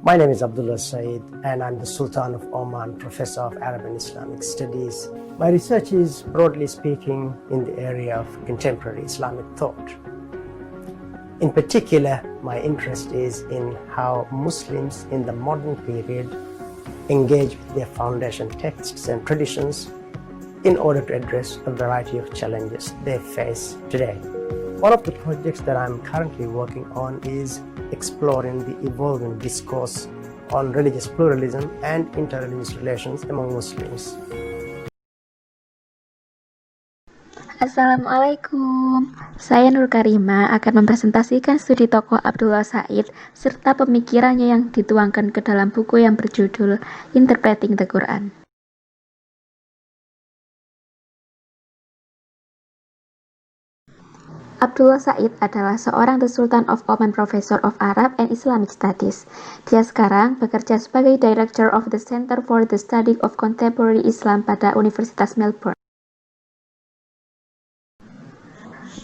My name is Abdullah Said, and I'm the Sultan of Oman, Professor of Arab and Islamic Studies. My research is, broadly speaking, in the area of contemporary Islamic thought. In particular, my interest is in how Muslims in the modern period engage with their foundation texts and traditions in order to address a variety of challenges they face today. One of the projects that I'm currently working on is exploring the evolving discourse on religious pluralism and interreligious relations among Muslims. Assalamualaikum, saya Nur Karima akan mempresentasikan studi tokoh Abdullah Said serta pemikirannya yang dituangkan ke dalam buku yang berjudul Interpreting the Quran. Abdullah Said adalah seorang The Sultan of Oman Professor of Arab and Islamic Studies. Dia sekarang bekerja sebagai Director of the Center for the Study of Contemporary Islam pada Universitas Melbourne.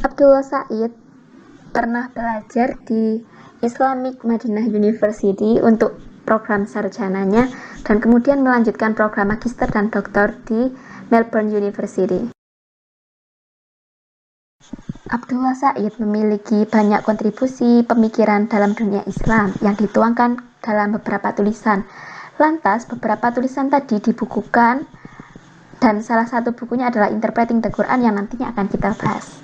Abdullah Said pernah belajar di Islamic Madinah University untuk program sarjananya dan kemudian melanjutkan program magister dan doktor di Melbourne University. Abdullah Said memiliki banyak kontribusi pemikiran dalam dunia Islam yang dituangkan dalam beberapa tulisan. Lantas, beberapa tulisan tadi dibukukan dan salah satu bukunya adalah Interpreting the Quran yang nantinya akan kita bahas.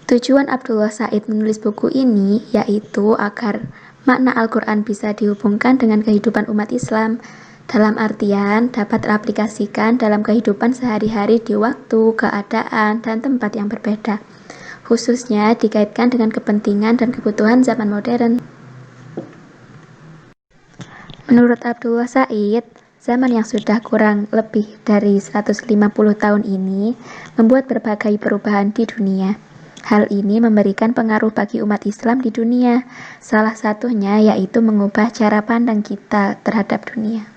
Tujuan Abdullah Said menulis buku ini yaitu agar makna Al-Quran bisa dihubungkan dengan kehidupan umat Islam, dalam artian dapat teraplikasikan dalam kehidupan sehari-hari di waktu, keadaan, dan tempat yang berbeda, khususnya dikaitkan dengan kepentingan dan kebutuhan zaman modern. Menurut Abdullah Said, zaman yang sudah kurang lebih dari 150 tahun ini membuat berbagai perubahan di dunia. Hal ini memberikan pengaruh bagi umat Islam di dunia, salah satunya yaitu mengubah cara pandang kita terhadap dunia.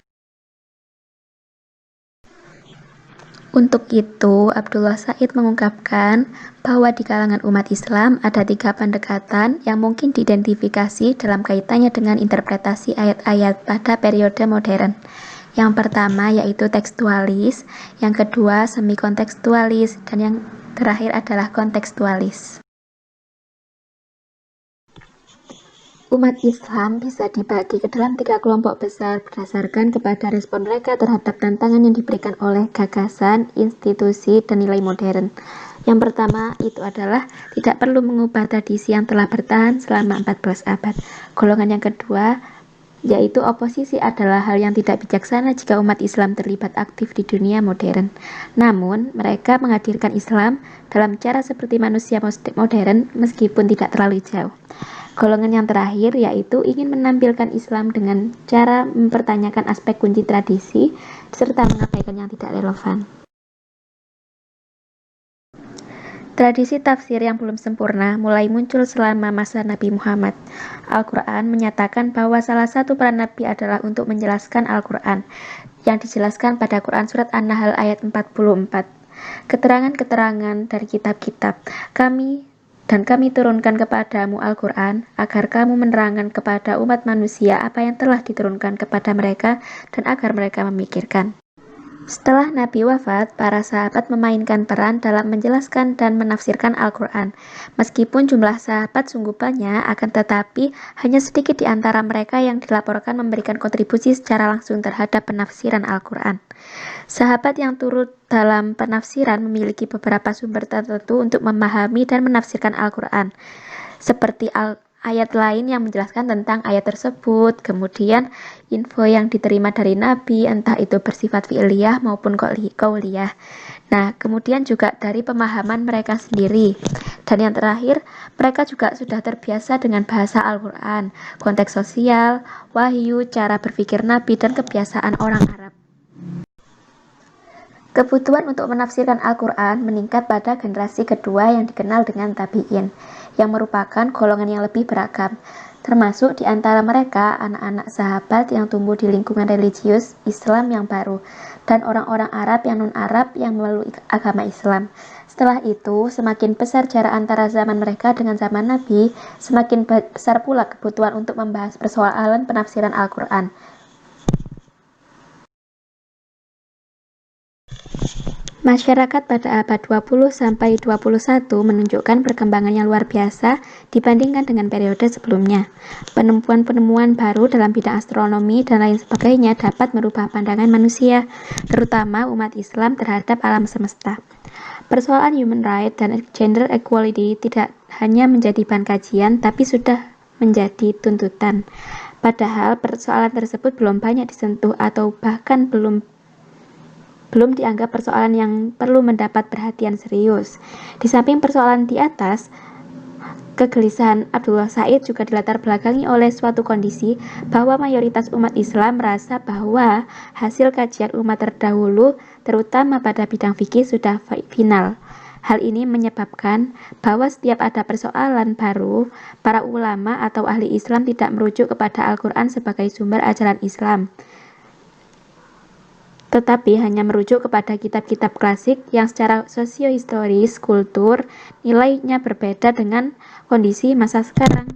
Untuk itu, Abdullah Said mengungkapkan bahwa di kalangan umat Islam ada 3 pendekatan yang mungkin diidentifikasi dalam kaitannya dengan interpretasi ayat-ayat pada periode modern. Yang pertama yaitu tekstualis, yang kedua semi-kontekstualis, dan yang terakhir adalah kontekstualis. Umat Islam bisa dibagi ke dalam 3 kelompok besar berdasarkan kepada respon mereka terhadap tantangan yang diberikan oleh gagasan, institusi, dan nilai modern. Yang pertama itu adalah tidak perlu mengubah tradisi yang telah bertahan selama 14 abad. Golongan yang kedua yaitu oposisi adalah hal yang tidak bijaksana jika umat Islam terlibat aktif di dunia modern. Namun, mereka menghadirkan Islam dalam cara seperti manusia modern meskipun tidak terlalu jauh. Golongan yang terakhir yaitu ingin menampilkan Islam dengan cara mempertanyakan aspek kunci tradisi serta mengabaikan yang tidak relevan. Tradisi tafsir yang belum sempurna mulai muncul selama masa Nabi Muhammad. Al-Quran menyatakan bahwa salah satu peran Nabi adalah untuk menjelaskan Al-Quran, yang dijelaskan pada Quran Surat An-Nahl ayat 44. Keterangan-keterangan dari kitab-kitab kami turunkan kepadamu Al-Quran, agar kamu menerangkan kepada umat manusia apa yang telah diturunkan kepada mereka dan agar mereka memikirkan. Setelah Nabi wafat, para sahabat memainkan peran dalam menjelaskan dan menafsirkan Al-Quran. Meskipun jumlah sahabat sungguh banyak, akan tetapi hanya sedikit di antara mereka yang dilaporkan memberikan kontribusi secara langsung terhadap penafsiran Al-Quran. Sahabat yang turut dalam penafsiran memiliki beberapa sumber tertentu untuk memahami dan menafsirkan Al-Quran, seperti ayat lain yang menjelaskan tentang ayat tersebut, kemudian info yang diterima dari Nabi, entah itu bersifat fi'liyah maupun qauliyah. Nah, kemudian juga dari pemahaman mereka sendiri. Dan yang terakhir, mereka juga sudah terbiasa dengan bahasa Al-Quran, konteks sosial, wahyu, cara berpikir Nabi, dan kebiasaan orang Arab. Kebutuhan untuk menafsirkan Al-Quran meningkat pada generasi kedua yang dikenal dengan tabi'in, yang merupakan golongan yang lebih beragam, termasuk di antara mereka anak-anak sahabat yang tumbuh di lingkungan religius Islam yang baru, dan orang-orang Arab yang non-Arab yang memeluk agama Islam. Setelah itu, semakin besar jarak antara zaman mereka dengan zaman Nabi, semakin besar pula kebutuhan untuk membahas persoalan penafsiran Al-Quran. Masyarakat pada abad 20 sampai 21 menunjukkan perkembangan yang luar biasa dibandingkan dengan periode sebelumnya. Penemuan-penemuan baru dalam bidang astronomi dan lain sebagainya dapat merubah pandangan manusia, terutama umat Islam terhadap alam semesta. Persoalan human rights dan gender equality tidak hanya menjadi bahan kajian, tapi sudah menjadi tuntutan. Padahal persoalan tersebut belum banyak disentuh atau bahkan belum dianggap persoalan yang perlu mendapat perhatian serius. Di samping persoalan di atas, kegelisahan Abdullah Said juga dilatar belakangi oleh suatu kondisi bahwa mayoritas umat Islam merasa bahwa hasil kajian umat terdahulu, terutama pada bidang fikih, sudah final. Hal ini menyebabkan bahwa setiap ada persoalan baru, para ulama atau ahli Islam tidak merujuk kepada Al-Quran sebagai sumber ajaran Islam, tetapi hanya merujuk kepada kitab-kitab klasik yang secara sosiohistoris, kultur, nilainya berbeda dengan kondisi masa sekarang.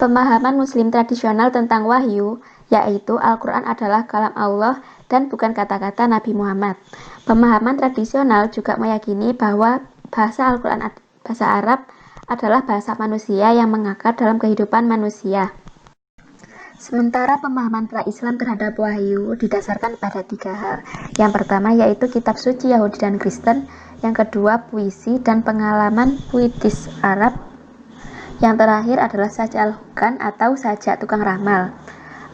Pemahaman Muslim tradisional tentang wahyu, yaitu Al-Quran adalah kalam Allah dan bukan kata-kata Nabi Muhammad. Pemahaman tradisional juga meyakini bahwa bahasa Al-Quran, bahasa Arab, adalah bahasa manusia yang mengakar dalam kehidupan manusia. Sementara pemahaman pra-Islam terhadap wahyu didasarkan pada 3 hal. Yang pertama yaitu kitab suci Yahudi dan Kristen, yang kedua puisi dan pengalaman puitis Arab, yang terakhir adalah sajak al-hukan atau sajak tukang ramal.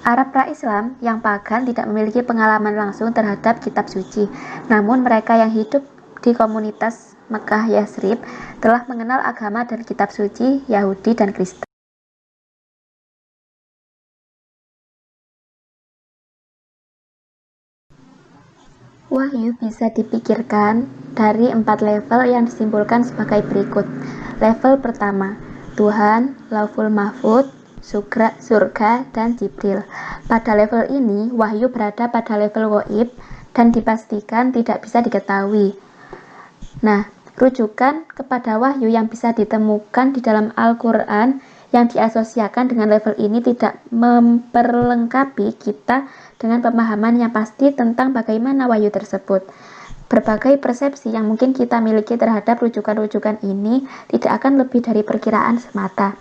Arab pra-Islam yang pagan tidak memiliki pengalaman langsung terhadap kitab suci, namun mereka yang hidup di komunitas Mekah Yasrib telah mengenal agama dan kitab suci Yahudi dan Kristen. Wahyu bisa dipikirkan dari 4 level yang disimpulkan sebagai berikut. Level pertama, Tuhan, Lauful Mahfud, surga, dan Jibril. Pada level ini, wahyu berada pada level gaib dan dipastikan tidak bisa diketahui. Nah, rujukan kepada wahyu yang bisa ditemukan di dalam Al-Quran yang diasosiasikan dengan level ini tidak memperlengkapi kita dengan pemahaman yang pasti tentang bagaimana wahyu tersebut. Berbagai persepsi yang mungkin kita miliki terhadap rujukan-rujukan ini tidak akan lebih dari perkiraan semata.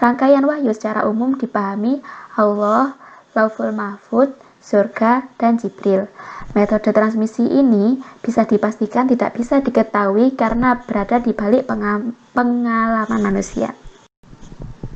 Rangkaian wahyu secara umum dipahami Allah, Lauful Mahfud, surga, dan Jibril. Metode transmisi ini bisa dipastikan tidak bisa diketahui karena berada di balik pengalaman manusia.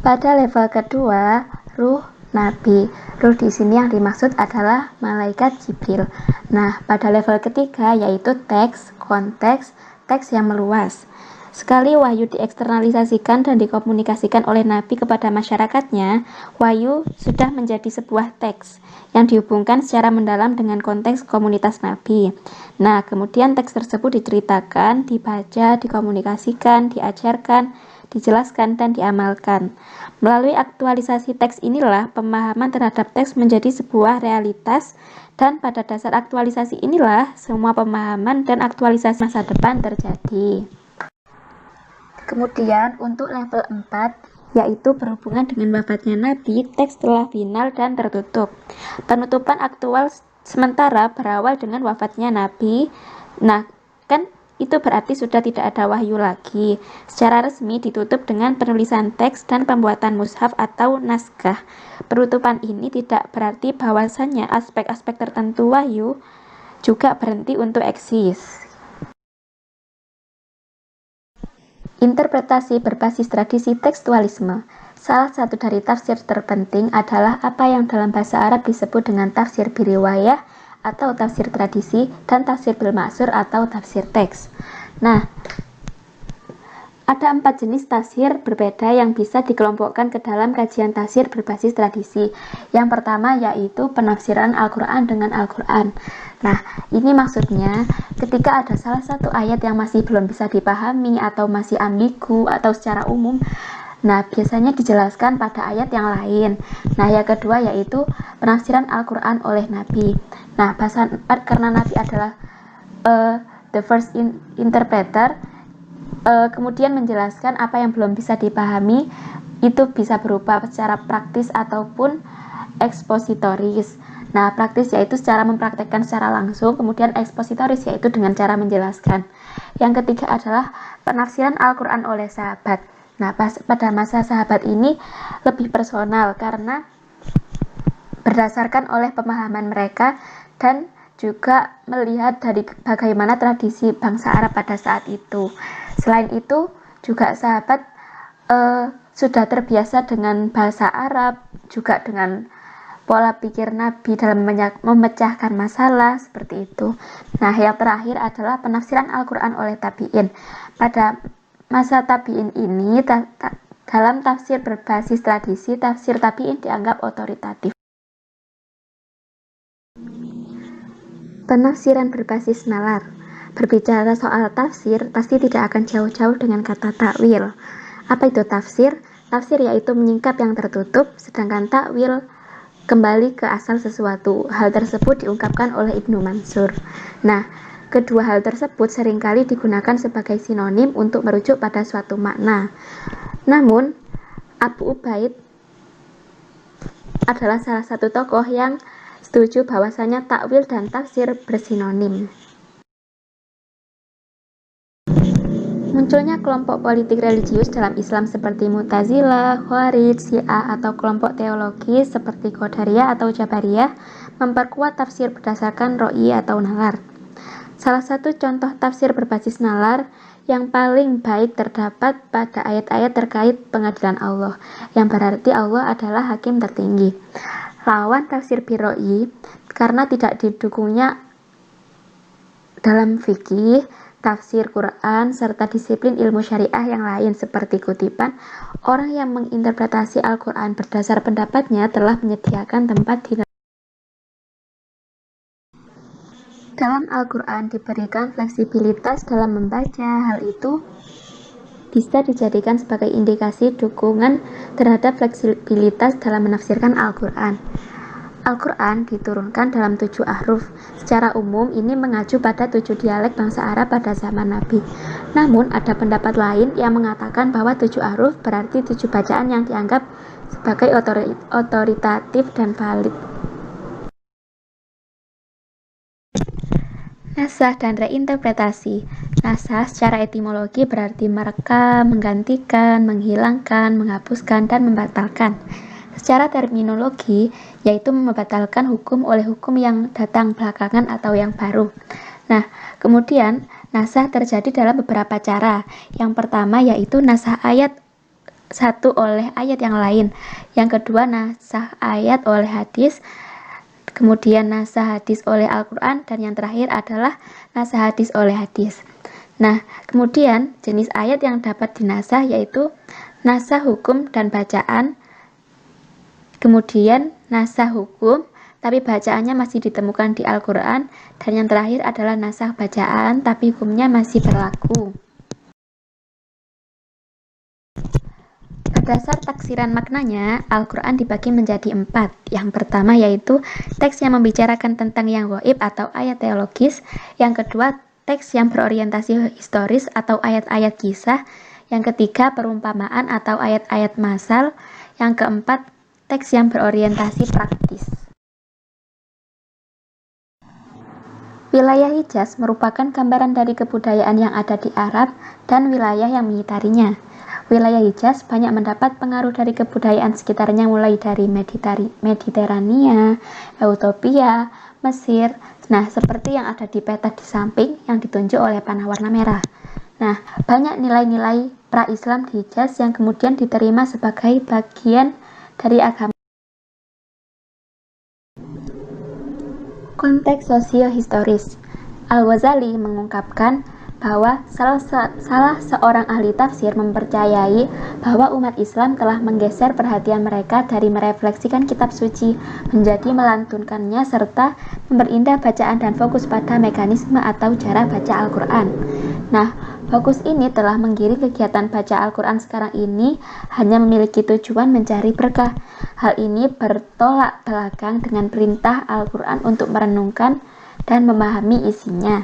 Pada level kedua, ruh Nabi. Ruh di sini yang dimaksud adalah malaikat Jibril. Nah, pada level ketiga yaitu teks, konteks, teks yang meluas. Sekali wahyu dieksternalisasikan dan dikomunikasikan oleh Nabi kepada masyarakatnya, wahyu sudah menjadi sebuah teks yang dihubungkan secara mendalam dengan konteks komunitas Nabi. Nah, kemudian teks tersebut diceritakan, dibaca, dikomunikasikan, diajarkan, dijelaskan, dan diamalkan. Melalui aktualisasi teks inilah pemahaman terhadap teks menjadi sebuah realitas, dan pada dasar aktualisasi inilah semua pemahaman dan aktualisasi masa depan terjadi. Kemudian untuk level 4 yaitu berhubungan dengan wafatnya Nabi, teks telah final dan tertutup. Penutupan aktual sementara berawal dengan wafatnya Nabi. Nah, kan itu berarti sudah tidak ada wahyu lagi. Secara resmi ditutup dengan penulisan teks dan pembuatan mushaf atau naskah. Penutupan ini tidak berarti bahwasannya aspek-aspek tertentu wahyu juga berhenti untuk eksis. Interpretasi berbasis tradisi tekstualisme. Salah satu dari tafsir terpenting adalah apa yang dalam bahasa Arab disebut dengan tafsir biriwayah atau tafsir tradisi dan tafsir bil ma'sur atau tafsir teks. Nah, ada 4 jenis tafsir berbeda yang bisa dikelompokkan ke dalam kajian tafsir berbasis tradisi. Yang pertama yaitu penafsiran Al-Quran dengan Al-Quran. Nah, ini maksudnya ketika ada salah satu ayat yang masih belum bisa dipahami atau masih ambigu atau secara umum Nah, biasanya dijelaskan pada ayat yang lain. Nah, yang kedua yaitu penafsiran Al-Quran oleh Nabi. Nah, karena Nabi adalah the first interpreter, kemudian menjelaskan apa yang belum bisa dipahami, itu bisa berupa secara praktis ataupun ekspositoris. Nah, praktis yaitu secara mempraktekkan secara langsung, kemudian ekspositoris yaitu dengan cara menjelaskan. Yang ketiga adalah penafsiran Al-Quran oleh sahabat. Nah, pada masa sahabat ini lebih personal karena berdasarkan oleh pemahaman mereka dan juga melihat dari bagaimana tradisi bangsa Arab pada saat itu. Selain itu, juga sahabat sudah terbiasa dengan bahasa Arab, juga dengan pola pikir Nabi dalam memecahkan masalah, seperti itu. Nah, yang terakhir adalah penafsiran Al-Quran oleh tabi'in. Pada masa tabi'in ini, dalam tafsir berbasis tradisi, tafsir tabi'in dianggap otoritatif. Penafsiran berbasis nalar. Berbicara soal tafsir, pasti tidak akan jauh-jauh dengan kata takwil. Apa itu tafsir? Tafsir yaitu menyingkap yang tertutup, sedangkan takwil kembali ke asal sesuatu. Hal tersebut diungkapkan oleh Ibnu Mansur. Nah, kedua hal tersebut seringkali digunakan sebagai sinonim untuk merujuk pada suatu makna. Namun, Abu Ubaid adalah salah satu tokoh yang setuju bahwasanya takwil dan tafsir bersinonim. Munculnya kelompok politik religius dalam Islam seperti Mu'tazilah, Khawarij, Syiah, atau kelompok teologis seperti Qadariyah atau Jabariyah memperkuat tafsir berdasarkan ro'i atau nalar. Salah satu contoh tafsir berbasis nalar yang paling baik terdapat pada ayat-ayat terkait pengadilan Allah, yang berarti Allah adalah hakim tertinggi. Lawan tafsir birro'i karena tidak didukungnya dalam fikih, tafsir Quran, serta disiplin ilmu syariah yang lain seperti kutipan, orang yang menginterpretasi Al-Quran berdasar pendapatnya telah menyediakan tempat di dalam Al-Quran diberikan fleksibilitas dalam membaca. Hal itu bisa dijadikan sebagai indikasi dukungan terhadap fleksibilitas dalam menafsirkan Al-Quran. Al-Quran diturunkan dalam 7 ahruf. Secara umum ini mengacu pada 7 dialek bangsa Arab pada zaman Nabi. Namun ada pendapat lain yang mengatakan bahwa 7 ahruf berarti 7 bacaan yang dianggap sebagai otoritatif dan valid. Nasah dan reinterpretasi. Nasah secara etimologi berarti merekam, menggantikan, menghilangkan, menghapuskan, dan membatalkan. Secara terminologi, yaitu membatalkan hukum oleh hukum yang datang belakangan atau yang baru. Nah, kemudian nasah terjadi dalam beberapa cara. Yang pertama yaitu nasah ayat satu oleh ayat yang lain. Yang kedua nasah ayat oleh hadis. Kemudian nasah hadis oleh Al-Quran, dan yang terakhir adalah nasah hadis oleh hadis. Nah, kemudian jenis ayat yang dapat dinasah yaitu nasah hukum dan bacaan, kemudian nasah hukum tapi bacaannya masih ditemukan di Al-Quran, dan yang terakhir adalah nasah bacaan tapi hukumnya masih berlaku. Berdasar taksiran maknanya, Al-Quran dibagi menjadi 4. Yang pertama yaitu teks yang membicarakan tentang yang gaib atau ayat teologis. Yang kedua, teks yang berorientasi historis atau ayat-ayat kisah. Yang ketiga, perumpamaan atau ayat-ayat masal. Yang keempat, teks yang berorientasi praktis. Wilayah Hijaz merupakan gambaran dari kebudayaan yang ada di Arab dan wilayah yang mengitarinya. Wilayah Hijaz banyak mendapat pengaruh dari kebudayaan sekitarnya, mulai dari Mediterania, Ethiopia, Mesir. Nah, seperti yang ada di peta di samping yang ditunjuk oleh panah warna merah. Nah, banyak nilai-nilai pra-Islam di Hijaz yang kemudian diterima sebagai bagian dari agama. Konteks sosio-historis. Al-Ghazali mengungkapkan bahwa salah seorang ahli tafsir mempercayai bahwa umat Islam telah menggeser perhatian mereka dari merefleksikan kitab suci menjadi melantunkannya serta memperindah bacaan dan fokus pada mekanisme atau cara baca Al-Quran. Nah, Fokus ini telah menggiring kegiatan baca Al-Quran sekarang ini hanya memiliki tujuan mencari berkah. Hal ini bertolak belakang dengan perintah Al-Quran untuk merenungkan dan memahami isinya.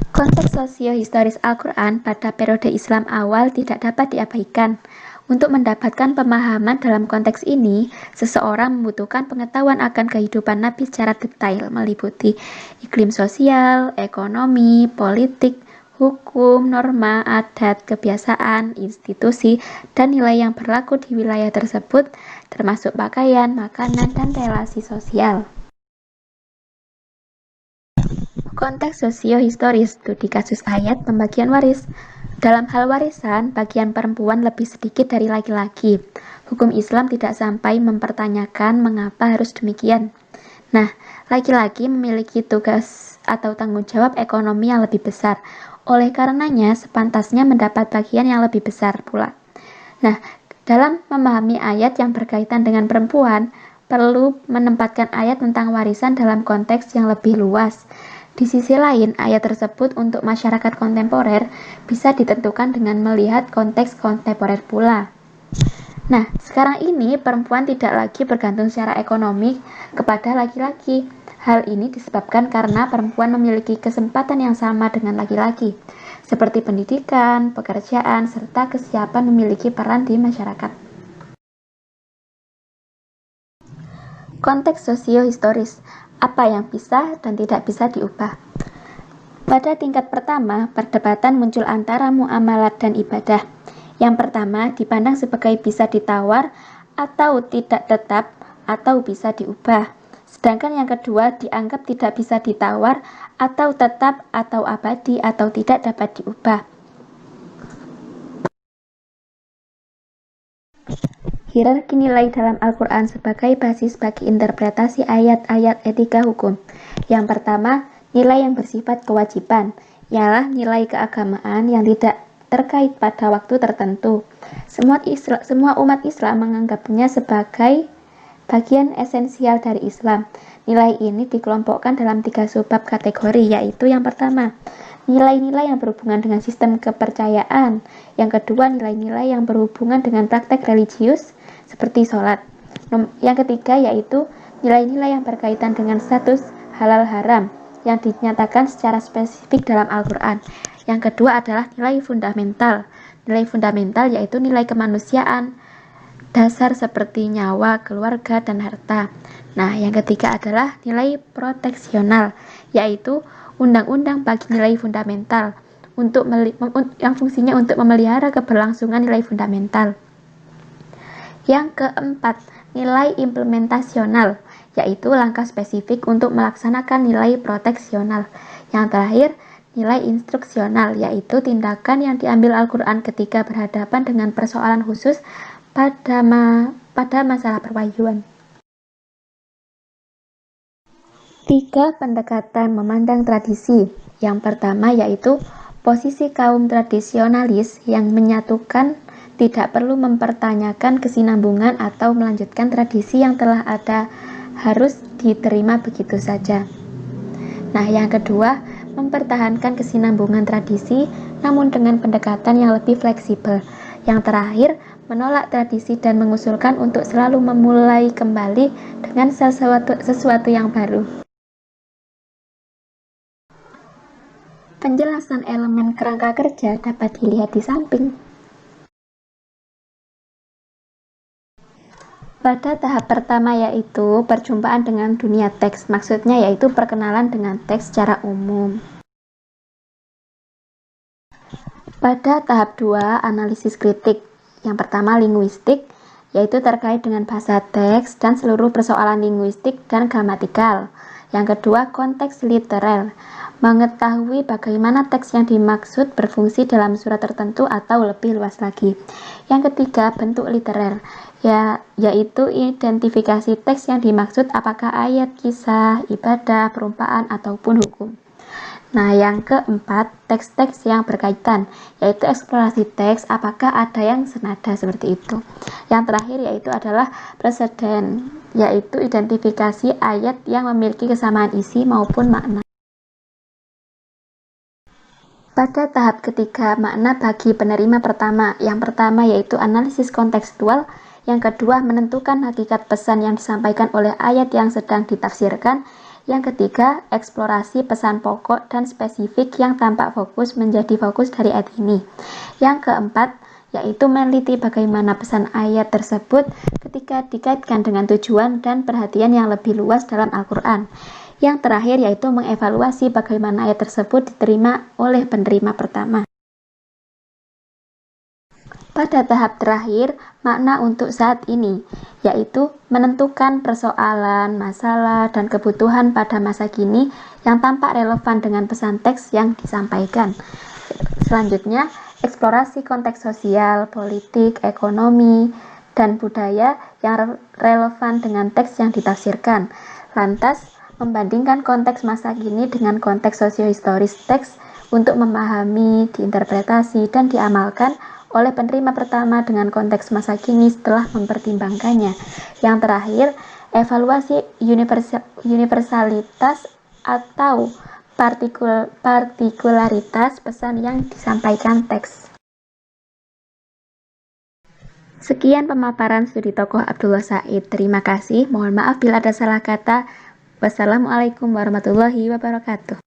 Konteks sosio-historis Al-Quran pada periode Islam awal tidak dapat diabaikan. Untuk mendapatkan pemahaman dalam konteks ini, seseorang membutuhkan pengetahuan akan kehidupan Nabi secara detail, meliputi iklim sosial, ekonomi, politik, hukum, norma, adat, kebiasaan, institusi, dan nilai yang berlaku di wilayah tersebut, termasuk pakaian, makanan, dan relasi sosial. Konteks sosio-historis studi kasus ayat pembagian waris. Dalam hal warisan, bagian perempuan lebih sedikit dari laki-laki. Hukum Islam tidak sampai mempertanyakan mengapa harus demikian. Nah, laki-laki memiliki tugas atau tanggung jawab ekonomi yang lebih besar. Oleh karenanya, sepantasnya mendapat bagian yang lebih besar pula. Nah, dalam memahami ayat yang berkaitan dengan perempuan, perlu menempatkan ayat tentang warisan dalam konteks yang lebih luas. Di sisi lain, ayat tersebut untuk masyarakat kontemporer bisa ditentukan dengan melihat konteks kontemporer pula. Nah, sekarang ini perempuan tidak lagi bergantung secara ekonomi kepada laki-laki. Hal ini disebabkan karena perempuan memiliki kesempatan yang sama dengan laki-laki, seperti pendidikan, pekerjaan, serta kesiapan memiliki peran di masyarakat. Konteks sosio-historis. Apa yang bisa dan tidak bisa diubah. Pada tingkat pertama, perdebatan muncul antara muamalat dan ibadah. Yang pertama dipandang sebagai bisa ditawar atau tidak tetap atau bisa diubah. Sedangkan yang kedua dianggap tidak bisa ditawar atau tetap atau abadi atau tidak dapat diubah. Hierarki nilai dalam Al-Quran sebagai basis bagi interpretasi ayat-ayat etika hukum. Yang pertama, nilai yang bersifat kewajiban, ialah nilai keagamaan yang tidak terkait pada waktu tertentu. Semua umat Islam menganggapnya sebagai bagian esensial dari Islam. Nilai ini dikelompokkan dalam 3 subbab kategori, yaitu yang pertama, nilai-nilai yang berhubungan dengan sistem kepercayaan. Yang kedua, nilai-nilai yang berhubungan dengan praktek religius, seperti sholat. Yang ketiga yaitu nilai-nilai yang berkaitan dengan status halal haram yang dinyatakan secara spesifik dalam Al-Quran. Yang kedua adalah nilai fundamental. Nilai fundamental yaitu nilai kemanusiaan dasar seperti nyawa, keluarga, dan harta. Nah, yang ketiga adalah nilai proteksional, yaitu undang-undang bagi nilai fundamental yang fungsinya untuk memelihara keberlangsungan nilai fundamental. Yang keempat, nilai implementasional, yaitu langkah spesifik untuk melaksanakan nilai proteksional. Yang terakhir, nilai instruksional, yaitu tindakan yang diambil Al-Quran ketika berhadapan dengan persoalan khusus pada masalah perwahyuan. 3 pendekatan memandang tradisi. Yang pertama yaitu posisi kaum tradisionalis yang menyatukan tidak perlu mempertanyakan kesinambungan atau melanjutkan tradisi yang telah ada, harus diterima begitu saja. Nah, yang kedua, mempertahankan kesinambungan tradisi namun dengan pendekatan yang lebih fleksibel. Yang terakhir, menolak tradisi dan mengusulkan untuk selalu memulai kembali dengan sesuatu yang baru. Penjelasan elemen kerangka kerja dapat dilihat di samping. Pada tahap pertama yaitu perjumpaan dengan dunia teks, maksudnya yaitu perkenalan dengan teks secara umum. Pada tahap 2, analisis kritik. Yang pertama linguistik, yaitu terkait dengan bahasa teks dan seluruh persoalan linguistik dan gramatikal. Yang kedua, konteks literer, mengetahui bagaimana teks yang dimaksud berfungsi dalam surat tertentu atau lebih luas lagi. Yang ketiga, bentuk literer, yaitu identifikasi teks yang dimaksud apakah ayat, kisah, ibadah, perumpamaan, ataupun hukum. Nah, yang keempat, teks-teks yang berkaitan, yaitu eksplorasi teks, apakah ada yang senada seperti itu. Yang terakhir yaitu adalah preseden, yaitu identifikasi ayat yang memiliki kesamaan isi maupun makna. Pada tahap ketiga, makna bagi penerima pertama. Yang pertama yaitu analisis kontekstual, yang kedua menentukan hakikat pesan yang disampaikan oleh ayat yang sedang ditafsirkan, yang ketiga eksplorasi pesan pokok dan spesifik yang tampak fokus menjadi fokus dari ayat ini. Yang keempat yaitu meneliti bagaimana pesan ayat tersebut ketika dikaitkan dengan tujuan dan perhatian yang lebih luas dalam Al-Quran. Yang terakhir yaitu mengevaluasi bagaimana ayat tersebut diterima oleh penerima pertama. Pada tahap terakhir, makna untuk saat ini, yaitu menentukan persoalan, masalah, dan kebutuhan pada masa kini yang tampak relevan dengan pesan teks yang disampaikan. Selanjutnya, eksplorasi konteks sosial, politik, ekonomi, dan budaya yang relevan dengan teks yang ditafsirkan. Lantas, membandingkan konteks masa kini dengan konteks sosiohistoris teks untuk memahami, diinterpretasi, dan diamalkan oleh penerima pertama dengan konteks masa kini setelah mempertimbangkannya. Yang terakhir, evaluasi universalitas atau partikularitas pesan yang disampaikan teks. Sekian pemaparan studi tokoh Abdullah Said. Terima kasih. Mohon maaf bila ada salah kata. Wassalamualaikum warahmatullahi wabarakatuh.